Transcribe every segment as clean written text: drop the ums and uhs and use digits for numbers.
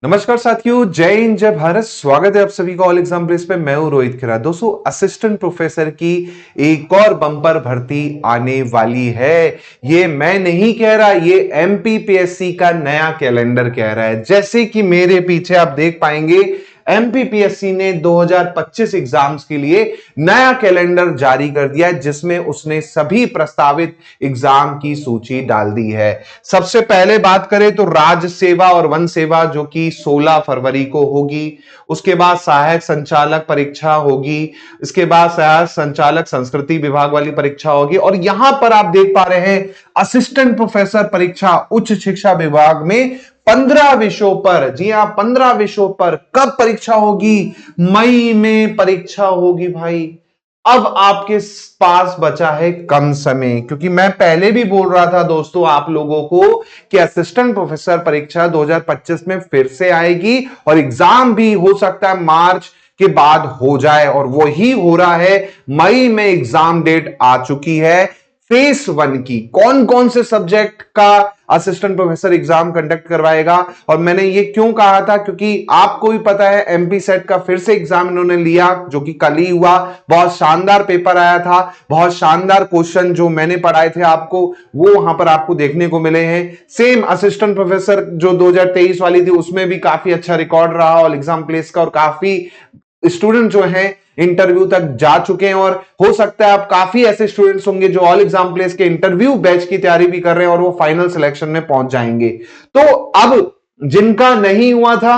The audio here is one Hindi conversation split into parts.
नमस्कार साथियों, जय हिंद जय भारत। स्वागत है आप सभी का ऑल एग्जाम प्लेस पे। मैं हूं रोहित खिरा। दोस्तों, असिस्टेंट प्रोफेसर की एक और बम्पर भर्ती आने वाली है। ये मैं नहीं कह रहा, ये एमपीपीएससी का नया कैलेंडर कह रहा है। जैसे कि मेरे पीछे आप देख पाएंगे, एमपीपीएससी ने 2025 एग्जाम्स के लिए नया कैलेंडर जारी कर दिया है, जिसमें उसने सभी प्रस्तावित एग्जाम की सूची डाल दी है। सबसे पहले बात करें तो राज्य सेवा और वन सेवा, जो कि 16 फरवरी को होगी। उसके बाद सहायक संचालक परीक्षा होगी। इसके बाद सहायक संचालक संस्कृति विभाग वाली परीक्षा होगी। और यहां पर आप देख पा रहे हैं असिस्टेंट प्रोफेसर परीक्षा उच्च शिक्षा विभाग में 15 विषयों पर, जी हां 15 विषयों पर कब परीक्षा होगी? मई में परीक्षा होगी भाई। अब आपके पास बचा है कम समय, क्योंकि मैं पहले भी बोल रहा था दोस्तों आप लोगों को कि असिस्टेंट प्रोफेसर परीक्षा 2025 में फिर से आएगी और एग्जाम भी हो सकता है मार्च के बाद हो जाए, और वो ही हो रहा है। मई में एग्जाम डेट आ चुकी है। फेस 1 की कौन कौन से सब्जेक्ट का असिस्टेंट प्रोफेसर एग्जाम कंडक्ट करवाएगा। और मैंने ये क्यों कहा था, क्योंकि आपको भी पता है एमपी सेट का फिर से एग्जाम इन्होंने लिया, जो कि कल ही हुआ। बहुत शानदार पेपर आया था, बहुत शानदार क्वेश्चन जो मैंने पढ़ाए थे आपको, वो वहां पर आपको देखने को मिले हैं। सेम असिस्टेंट प्रोफेसर जो 2023 वाली थी, उसमें भी काफी अच्छा रिकॉर्ड रहा ऑल एग्जाम प्लेस का, और काफी स्टूडेंट जो हैं इंटरव्यू तक जा चुके हैं। और हो सकता है आप काफी ऐसे स्टूडेंट्स होंगे जो ऑल एग्जाम प्लेस के इंटरव्यू बैच की तैयारी भी कर रहे हैं और वो फाइनल सिलेक्शन में पहुंच जाएंगे। तो अब जिनका नहीं हुआ था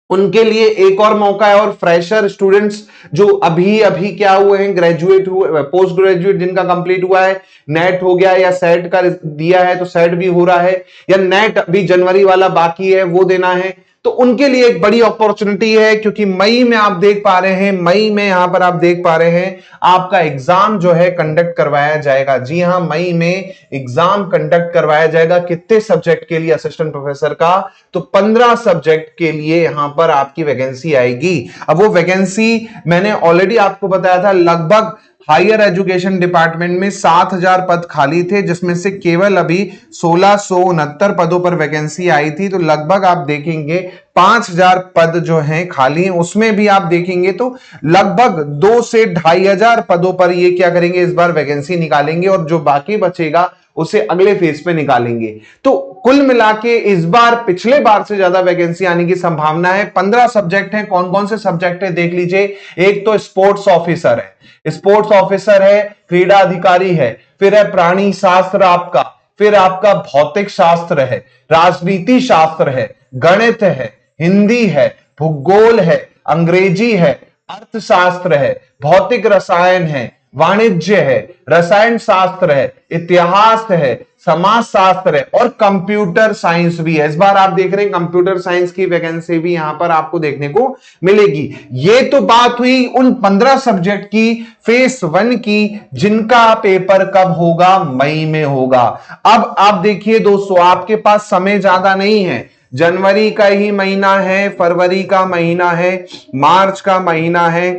उनके लिए एक और मौका है। और फ्रेशर स्टूडेंट्स जो अभी अभी क्या हुए हैं, ग्रेजुएट हुए, पोस्ट ग्रेजुएट जिनका कंप्लीट हुआ है, नेट हो गया या सेट का दिया है तो सेट भी हो रहा है, या नेट अभी जनवरी वाला बाकी है वो देना है, तो उनके लिए एक बड़ी अपॉर्चुनिटी है। क्योंकि मई में आप देख पा रहे हैं, मई में यहां पर आप देख पा रहे हैं आपका एग्जाम जो है कंडक्ट करवाया जाएगा। जी हां, मई में एग्जाम कंडक्ट करवाया जाएगा। कितने सब्जेक्ट के लिए? असिस्टेंट प्रोफेसर का तो 15 सब्जेक्ट के लिए यहां पर आपकी वैकेंसी आएगी। अब वो वैकेंसी मैंने ऑलरेडी आपको बताया था, लगभग हायर एजुकेशन डिपार्टमेंट में 7,000 पद खाली थे, जिसमें से केवल अभी 1669 पदों पर वैकेंसी आई थी। तो लगभग आप देखेंगे 5,000 पद जो हैं खाली हैं, उसमें भी आप देखेंगे तो लगभग 2 से 2,500 पदों पर ये क्या करेंगे, इस बार वैकेंसी निकालेंगे, और जो बाकी बचेगा उसे अगले फेज पे निकालेंगे। तो कुल मिला के इस बार पिछले बार से ज्यादा वैकेंसी आने की संभावना है। 15 सब्जेक्ट हैं। कौन कौन से सब्जेक्ट है देख लीजिए। एक तो स्पोर्ट्स ऑफिसर है, स्पोर्ट्स ऑफिसर है, क्रीड़ा अधिकारी है, फिर है प्राणी शास्त्र आपका, फिर आपका भौतिक शास्त्र है, राजनीति शास्त्र है, गणित है, हिंदी है, भूगोल है, अंग्रेजी है, अर्थशास्त्र है, भौतिक रसायन है, वाणिज्य है, रसायन शास्त्र है, इतिहास है, समाज शास्त्र है, और कंप्यूटर साइंस भी है। इस बार आप देख रहे हैं कंप्यूटर साइंस की वैकेंसी भी यहां पर आपको देखने को मिलेगी। ये तो बात हुई उन 15 सब्जेक्ट की, फेस 1 की, जिनका पेपर कब होगा? मई में होगा। अब आप देखिए दोस्तों, आपके पास समय ज्यादा नहीं है। जनवरी का ही महीना है, फरवरी का महीना है, मार्च का महीना है,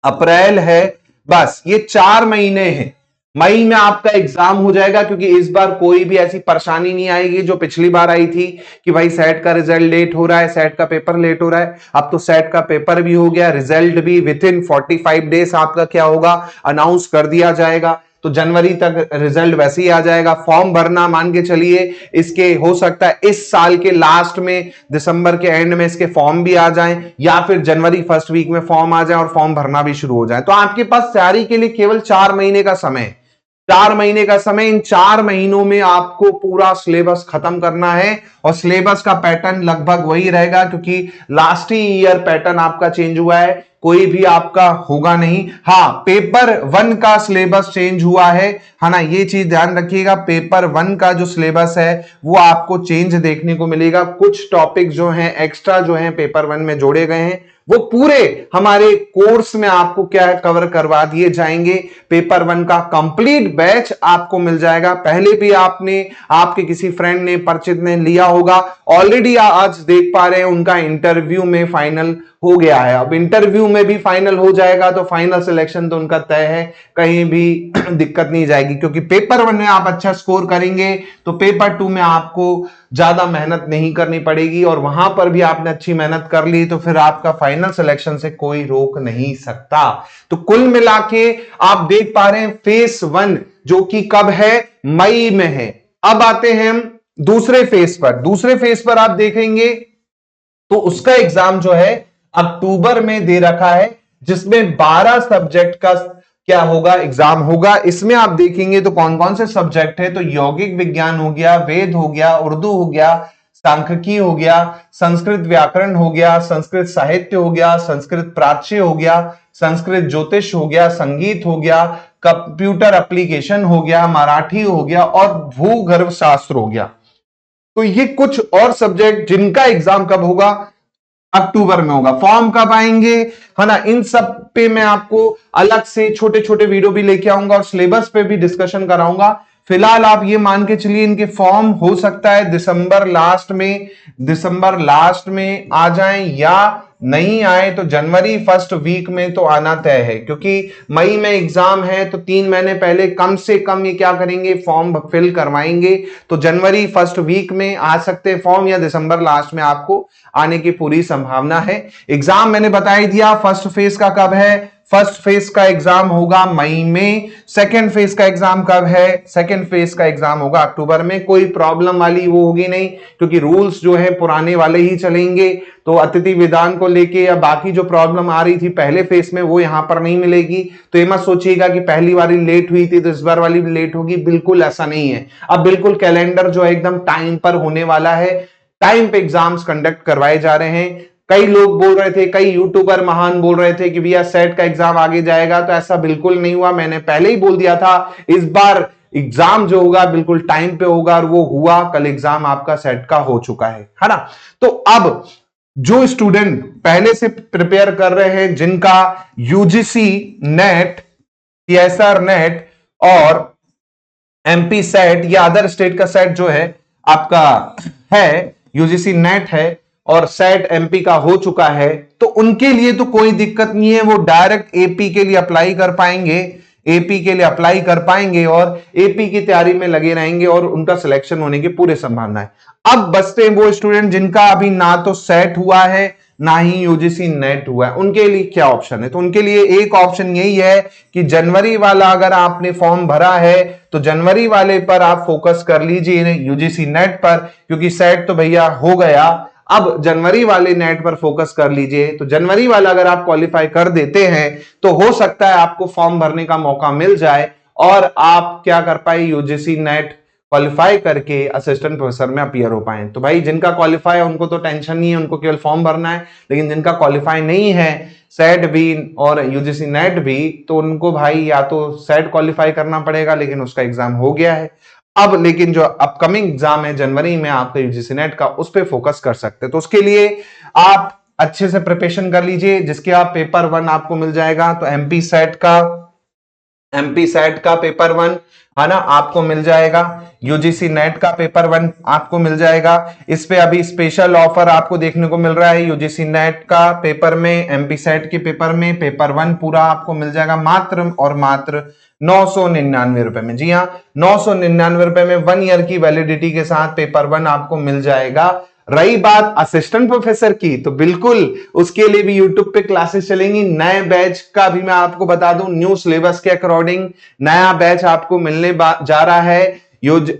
अप्रैल है, बस ये 4 महीने हैं। मई में आपका एग्जाम हो जाएगा, क्योंकि इस बार कोई भी ऐसी परेशानी नहीं आएगी जो पिछली बार आई थी कि भाई सेट का रिजल्ट लेट हो रहा है, सेट का पेपर लेट हो रहा है। अब तो सेट का पेपर भी हो गया, रिजल्ट भी विद इन 45 डेज आपका क्या होगा, अनाउंस कर दिया जाएगा। तो जनवरी तक रिजल्ट वैसे ही आ जाएगा। फॉर्म भरना मान के चलिए इसके हो सकता है इस साल के लास्ट में, दिसंबर के एंड में इसके फॉर्म भी आ जाएं, या फिर जनवरी फर्स्ट वीक में फॉर्म आ जाए और फॉर्म भरना भी शुरू हो जाए। तो आपके पास तैयारी के लिए केवल 4 महीने का समय है। 4 महीने का समय। इन 4 महीनों में आपको पूरा सिलेबस खत्म करना है, और सिलेबस का पैटर्न लगभग वही रहेगा, क्योंकि लास्ट ही ईयर पैटर्न आपका चेंज हुआ है, कोई भी आपका होगा नहीं। हाँ, पेपर 1 का सिलेबस चेंज हुआ है ना, ये चीज ध्यान रखिएगा। पेपर 1 का जो सिलेबस है वो आपको चेंज देखने को मिलेगा। कुछ टॉपिक जो हैं एक्स्ट्रा जो हैं पेपर 1 में जोड़े गए हैं, वो पूरे हमारे कोर्स में आपको क्या है कवर करवा दिए जाएंगे। पेपर 1 का कंप्लीट बैच आपको मिल जाएगा। पहले भी आपने आपके किसी फ्रेंड ने परिचित ने लिया होगा, ऑलरेडी आज देख पा रहे हैं उनका इंटरव्यू में फाइनल हो गया है। अब इंटरव्यू में भी फाइनल हो जाएगा तो फाइनल सिलेक्शन तो उनका तय है, कहीं भी दिक्कत नहीं जाएगी, क्योंकि पेपर 1 में आप अच्छा स्कोर करेंगे तो पेपर 2 में आपको ज्यादा मेहनत नहीं करनी पड़ेगी, और वहां पर भी आपने अच्छी मेहनत कर ली तो फिर आपका फाइनल सिलेक्शन से कोई रोक नहीं सकता। तो कुल मिला के आप देख पा रहे हैं फेज 1 जो कि कब है, मई में है। अब आते हैं हम दूसरे फेज पर। दूसरे फेज पर आप देखेंगे तो उसका एग्जाम जो है अक्टूबर में दे रखा है, जिसमें 12 सब्जेक्ट का क्या होगा, एग्जाम होगा। इसमें आप देखेंगे तो कौन कौन से सब्जेक्ट है, तो यौगिक विज्ञान हो गया, वेद हो गया, उर्दू हो गया, सांख्यिकी हो गया, संस्कृत व्याकरण हो गया, संस्कृत साहित्य हो गया, संस्कृत प्राच्य हो गया, संस्कृत ज्योतिष हो गया, संगीत हो गया, कंप्यूटर एप्लीकेशन हो गया, मराठी हो गया और भूगर्भ शास्त्र हो गया। तो ये कुछ और सब्जेक्ट जिनका एग्जाम कब होगा, अक्टूबर में होगा। फॉर्म कब आएंगे, है ना, इन सब पे मैं आपको अलग से छोटे छोटे वीडियो भी लेके आऊंगा और सिलेबस पे भी डिस्कशन कराऊंगा। फिलहाल आप ये मान के चलिए इनके फॉर्म हो सकता है दिसंबर लास्ट में आ जाएं, या नहीं आए तो जनवरी फर्स्ट वीक में तो आना तय है, क्योंकि मई में एग्जाम है तो 3 महीने पहले कम से कम ये क्या करेंगे, फॉर्म फिल करवाएंगे। तो जनवरी फर्स्ट वीक में आ सकते हैं फॉर्म, या दिसंबर लास्ट में आपको आने की पूरी संभावना है। एग्जाम मैंने बता ही दिया, फर्स्ट फेज का कब है, फर्स्ट फेज का एग्जाम होगा मई में। सेकंड फेज का एग्जाम कब है, सेकंड फेज का एग्जाम होगा अक्टूबर में। कोई प्रॉब्लम वाली वो होगी नहीं, क्योंकि रूल्स जो है पुराने वाले ही चलेंगे। तो अतिथि विधान को लेके या बाकी जो प्रॉब्लम आ रही थी पहले फेज में वो यहां पर नहीं मिलेगी। तो ये मत सोचिएगा कि पहली बारी लेट हुई थी तो इस बार वाली भी लेट होगी, बिल्कुल ऐसा नहीं है। अब बिल्कुल कैलेंडर जो है एकदम टाइम पर होने वाला है, टाइम पे एग्जाम्स कंडक्ट करवाए जा रहे हैं। कई लोग बोल रहे थे, कई यूट्यूबर महान बोल रहे थे कि भैया सेट का एग्जाम आगे जाएगा, तो ऐसा बिल्कुल नहीं हुआ। मैंने पहले ही बोल दिया था, इस बार एग्जाम जो होगा बिल्कुल टाइम पे होगा, और वो हुआ। कल एग्जाम आपका सेट का हो चुका है ना। तो अब जो स्टूडेंट पहले से प्रिपेयर कर रहे हैं, जिनका यूजीसी नेट, सीएसआर नेट और एमपी सेट या अदर स्टेट का सेट जो है आपका है, यूजीसी नेट है और सेट एमपी का हो चुका है, तो उनके लिए तो कोई दिक्कत नहीं है। वो डायरेक्ट एपी के लिए अप्लाई कर पाएंगे, एपी के लिए अप्लाई कर पाएंगे और एपी की तैयारी में लगे रहेंगे और उनका सिलेक्शन होने की पूरी संभावना है। अब बचते हैं वो स्टूडेंट जिनका अभी ना तो सेट हुआ है ना ही यूजीसी नेट हुआ है। उनके लिए क्या ऑप्शन है, तो उनके लिए एक ऑप्शन यही है कि जनवरी वाला अगर आपने फॉर्म भरा है तो जनवरी वाले पर आप फोकस कर लीजिए यूजीसी नेट पर, क्योंकि सेट तो भैया हो गया। अब जनवरी वाले नेट पर फोकस कर लीजिए। तो जनवरी वाला अगर आप क्वालिफाई कर देते हैं तो हो सकता है आपको फॉर्म भरने का मौका मिल जाए और आप क्या कर पाए, यूजीसी नेट क्वालिफाई करके असिस्टेंट प्रोफेसर में अपीयर हो पाए। तो भाई जिनका क्वालिफाई है उनको तो टेंशन नहीं है, उनको केवल फॉर्म भरना है। लेकिन जिनका क्वालिफाई नहीं है, सेट भी और यूजीसी नेट भी, तो उनको भाई या तो सेट क्वालिफाई करना पड़ेगा, लेकिन उसका एग्जाम हो गया है। अब लेकिन जो अपकमिंग एग्जाम है जनवरी में आपका यूजीसी नेट का, उस पर फोकस कर सकते हैं। तो उसके लिए आप अच्छे से प्रिपरेशन कर लीजिए, जिसके आप पेपर 1 आपको मिल जाएगा। तो एमपी सेट का पेपर 1 है ना आपको मिल जाएगा, यूजीसी नेट का पेपर 1 आपको मिल जाएगा। इस पे अभी स्पेशल ऑफर आपको देखने को मिल रहा है। यूजीसी नेट का पेपर में, एमपी सेट के पेपर में पेपर 1 पूरा आपको मिल जाएगा मात्र और मात्र 999 रुपए में। जी हाँ, 999 रुपए में 1 ईयर की वैलिडिटी के साथ पेपर 1 आपको मिल जाएगा। रही बात असिस्टेंट प्रोफेसर की, तो बिल्कुल उसके लिए भी यूट्यूब पे क्लासेस चलेंगी। नए बैच का भी मैं आपको बता दूं, न्यू सिलेबस के अकॉर्डिंग नया बैच आपको मिलने जा रहा है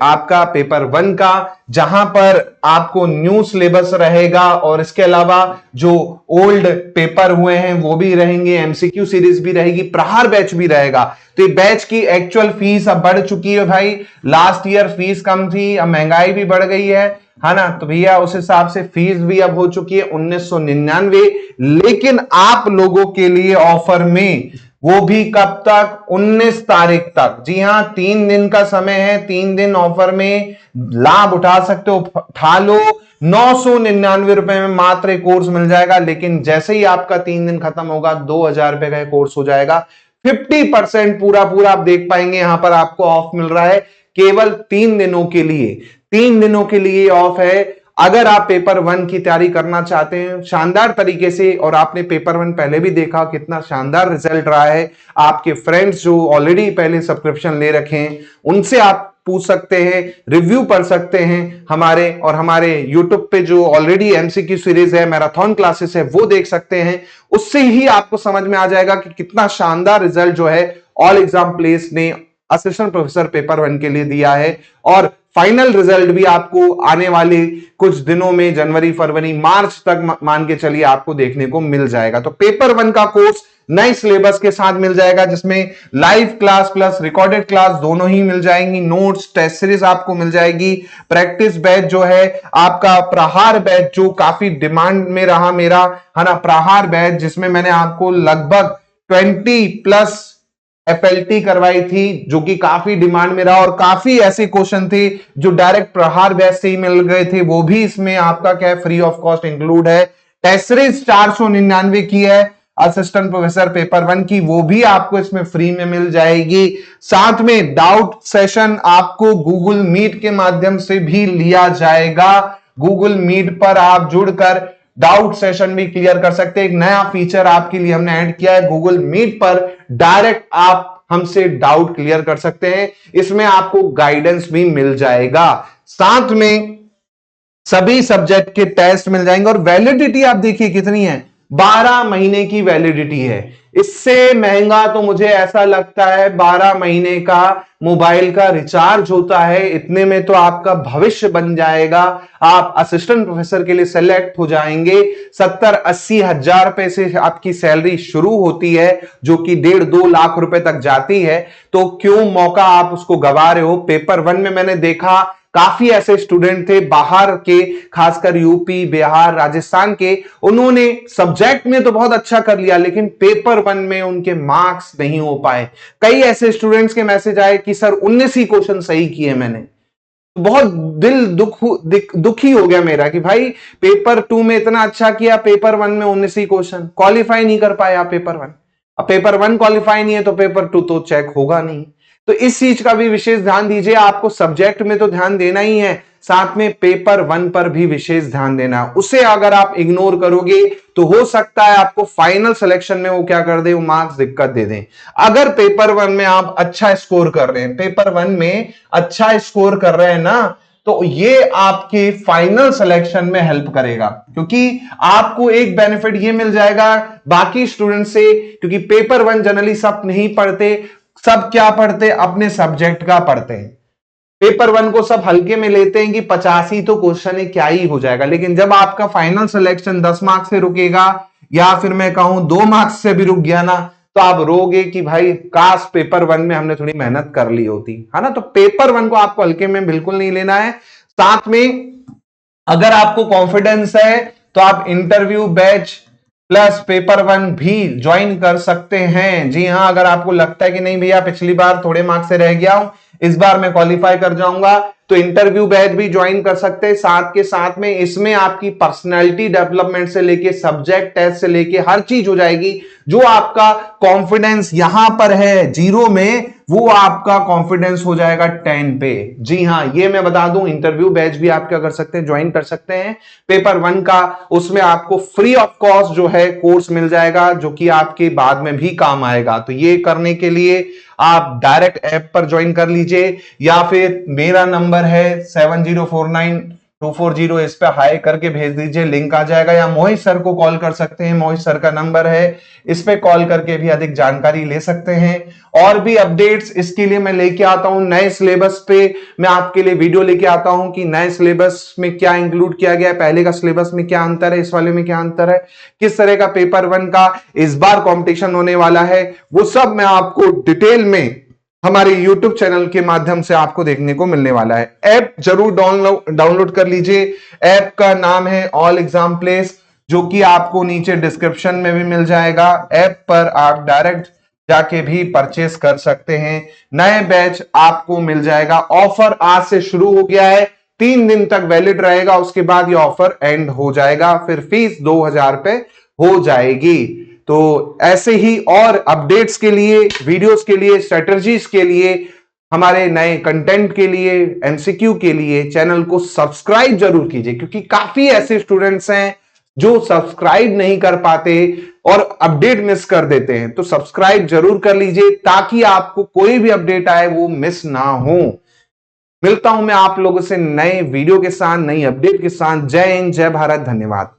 आपका पेपर 1 का, जहां पर आपको न्यू सिलेबस रहेगा और इसके अलावा जो ओल्ड पेपर हुए हैं वो भी रहेंगे, एमसीक्यू सीरीज भी रहेगी, प्रहार बैच भी रहेगा। तो ये बैच की एक्चुअल फीस अब बढ़ चुकी है भाई। लास्ट ईयर फीस कम थी, अब महंगाई भी बढ़ गई है ना। तो भैया उस हिसाब से फीस भी अब हो चुकी है 1999। लेकिन आप लोगों के लिए ऑफर में वो भी कब तक? 19 तारीख तक। जी हां, 3 दिन का समय है, 3 दिन ऑफर में लाभ उठा सकते हो, उठा लो। 999 रुपए में मात्र एक कोर्स मिल जाएगा, लेकिन जैसे ही आपका 3 दिन खत्म होगा 2000 रुपए का कोर्स हो जाएगा। 50% पूरा पूरा आप देख पाएंगे, यहां पर आपको ऑफ मिल रहा है केवल 3 दिनों के लिए। 3 दिनों के लिए ऑफ है। अगर आप पेपर 1 की तैयारी करना चाहते हैं शानदार तरीके से, और आपने पेपर 1 पहले भी देखा कितना शानदार रिजल्ट रहा है, आपके फ्रेंड्स जो ऑलरेडी पहले सब्सक्रिप्शन ले रखे हैं उनसे आप पूछ सकते हैं, रिव्यू पढ़ सकते हैं हमारे, और हमारे यूट्यूब पे जो ऑलरेडी एमसीक्यू सीरीज है, मैराथन क्लासेस है, वो देख सकते हैं। उससे ही आपको समझ में आ जाएगा कि कितना शानदार रिजल्ट जो है ऑल एग्जाम प्लेस ने असिस्टेंट प्रोफेसर पेपर 1 के लिए दिया है। और फाइनल रिजल्ट भी आपको आने वाले कुछ दिनों में, जनवरी फरवरी मार्च तक मान के चलिए आपको देखने को मिल जाएगा। तो पेपर 1 का कोर्स नए सिलेबस के साथ मिल जाएगा, जिसमें live class plus recorded class दोनों ही मिल जाएंगी, नोट्स, टेस्ट सीरीज आपको मिल जाएगी। प्रैक्टिस बैच जो है आपका, प्रहार बैच जो काफी डिमांड में रहा मेरा, है ना, प्रहार बैच जिसमें मैंने आपको लगभग 20+ एफएलटी करवाई थी, जो कि काफी डिमांड में रहा, और काफी ऐसे क्वेश्चन थे जो डायरेक्ट प्रहार बैच से ही मिल गए थे, वो भी इसमें आपका क्या है, फ्री ऑफ कॉस्ट इंक्लूड है। टेस्ट सीरीज 499 की है असिस्टेंट प्रोफेसर पेपर 1 की, वो भी आपको इसमें फ्री में मिल जाएगी। साथ में डाउट सेशन आपको गूगल मीट के माध्यम से भी लिया जाएगा। गूगल मीट पर आप जुड़कर डाउट सेशन भी क्लियर कर सकते हैं। एक नया फीचर आपके लिए हमने ऐड किया है, गूगल मीट पर डायरेक्ट आप हमसे डाउट क्लियर कर सकते हैं, इसमें आपको गाइडेंस भी मिल जाएगा। साथ में सभी सब्जेक्ट के टेस्ट मिल जाएंगे, और वैलिडिटी आप देखिए कितनी है, 12 महीने की वैलिडिटी है। इससे महंगा तो मुझे ऐसा लगता है 12 महीने का मोबाइल का रिचार्ज होता है, इतने में तो आपका भविष्य बन जाएगा। आप असिस्टेंट प्रोफेसर के लिए सेलेक्ट हो जाएंगे। 70-80 हजार रुपए से आपकी सैलरी शुरू होती है, जो कि 1.5-2 लाख रुपए तक जाती है। तो क्यों मौका आप उसको गवा रहे हो? पेपर 1 में मैंने देखा काफी ऐसे स्टूडेंट थे बाहर के, खासकर यूपी, बिहार, राजस्थान के, उन्होंने सब्जेक्ट में तो बहुत अच्छा कर लिया, लेकिन पेपर 1 में उनके मार्क्स नहीं हो पाए। कई ऐसे स्टूडेंट्स के मैसेज आए कि सर 19 ही क्वेश्चन सही किए मैंने। बहुत दिल दुखी हो गया मेरा कि भाई पेपर 2 में इतना अच्छा किया, पेपर 1 में 19 ही क्वेश्चन, क्वालिफाई नहीं कर पाया पेपर 1। अब पेपर 1 क्वालिफाई नहीं है तो पेपर 2 तो चेक होगा नहीं। तो इस चीज का भी विशेष ध्यान दीजिए। आपको सब्जेक्ट में तो ध्यान देना ही है, साथ में पेपर 1 पर भी विशेष ध्यान देना है। उसे अगर आप इग्नोर करोगे तो हो सकता है आपको फाइनल सिलेक्शन में वो क्या कर दे, वो मार्क्स दिक्कत दे दें। अगर पेपर 1 में आप अच्छा स्कोर कर रहे हैं, पेपर 1 में अच्छा स्कोर कर रहे हैं ना, तो ये आपके फाइनल सिलेक्शन में हेल्प करेगा, क्योंकि आपको एक बेनिफिट ये मिल जाएगा बाकी स्टूडेंट से, क्योंकि पेपर 1 जनरली सब नहीं पढ़ते। सब क्या पढ़ते? अपने सब्जेक्ट का पढ़ते हैं। पेपर 1 को सब हल्के में लेते हैं कि 50 ही तो क्वेश्चन है, क्या ही हो जाएगा। लेकिन जब आपका फाइनल सिलेक्शन 10 मार्क्स से रुकेगा, या फिर मैं कहूं 2 मार्क्स से भी रुक गया ना, तो आप रोगे कि भाई काश पेपर 1 में हमने थोड़ी मेहनत कर ली होती, है ना। तो पेपर 1 को आपको हल्के में बिल्कुल नहीं लेना है। साथ में अगर आपको कॉन्फिडेंस है तो आप इंटरव्यू बैच प्लस पेपर 1 भी ज्वाइन कर सकते हैं। जी हां, अगर आपको लगता है कि नहीं भैया पिछली बार थोड़े मार्क्स से रह गया हूं, इस बार मैं क्वालिफाई कर जाऊंगा, तो इंटरव्यू बैच भी ज्वाइन कर सकते हैं। साथ के साथ में इसमें आपकी पर्सनालिटी डेवलपमेंट से लेके सब्जेक्ट टेस्ट से लेके हर चीज हो जाएगी। जो आपका कॉन्फिडेंस यहां पर है 0 में, वो आपका कॉन्फिडेंस हो जाएगा 10 पे। जी हां, ये मैं बता दूं, इंटरव्यू बैच भी आप क्या कर सकते हैं, ज्वाइन कर सकते हैं। पेपर 1 का उसमें आपको फ्री ऑफ कॉस्ट जो है कोर्स मिल जाएगा, जो कि आपके बाद में भी काम आएगा। तो ये करने के लिए आप डायरेक्ट ऐप पर ज्वाइन कर लीजिए, या फिर मेरा नंबर है 7049240240, इस पे हाई करके भेज दीजिए, लिंक आ जाएगा। या मोहित सर को कॉल कर सकते हैं, मोहित सर का नंबर है, इस पे कॉल करके भी अधिक जानकारी ले सकते हैं। और भी अपडेट्स इसके लिए मैं लेके आता हूं, नए सिलेबस पे मैं आपके लिए वीडियो लेके आता हूं कि नए सिलेबस में क्या इंक्लूड किया गया है, पहले का सिलेबस में क्या अंतर है, इस वाले में क्या अंतर है, किस तरह का पेपर 1 का इस बार कंपटीशन होने वाला है, वो सब मैं आपको डिटेल में हमारे YouTube चैनल के माध्यम से आपको देखने को मिलने वाला है। ऐप जरूर डाउनलोड कर लीजिए। ऐप का नाम है ऑल एग्जाम प्लेस, जो कि आपको नीचे डिस्क्रिप्शन में भी मिल जाएगा। ऐप पर आप डायरेक्ट जाके भी परचेस कर सकते हैं। नए बैच आपको मिल जाएगा। ऑफर आज से शुरू हो गया है, 3 दिन तक वैलिड रहेगा, उसके बाद ये ऑफर एंड हो जाएगा, फिर फीस 2000 रुपए हो जाएगी। तो ऐसे ही और अपडेट्स के लिए, वीडियोस के लिए, स्ट्रेटजीज के लिए, हमारे नए कंटेंट के लिए, एमसीक्यू के लिए चैनल को सब्सक्राइब जरूर कीजिए, क्योंकि काफी ऐसे स्टूडेंट्स हैं जो सब्सक्राइब नहीं कर पाते और अपडेट मिस कर देते हैं। तो सब्सक्राइब जरूर कर लीजिए ताकि आपको कोई भी अपडेट आए वो मिस ना हो। मिलता हूं मैं आप लोगों से नए वीडियो के साथ, नई अपडेट के साथ। जय हिंद, जय भारत, धन्यवाद।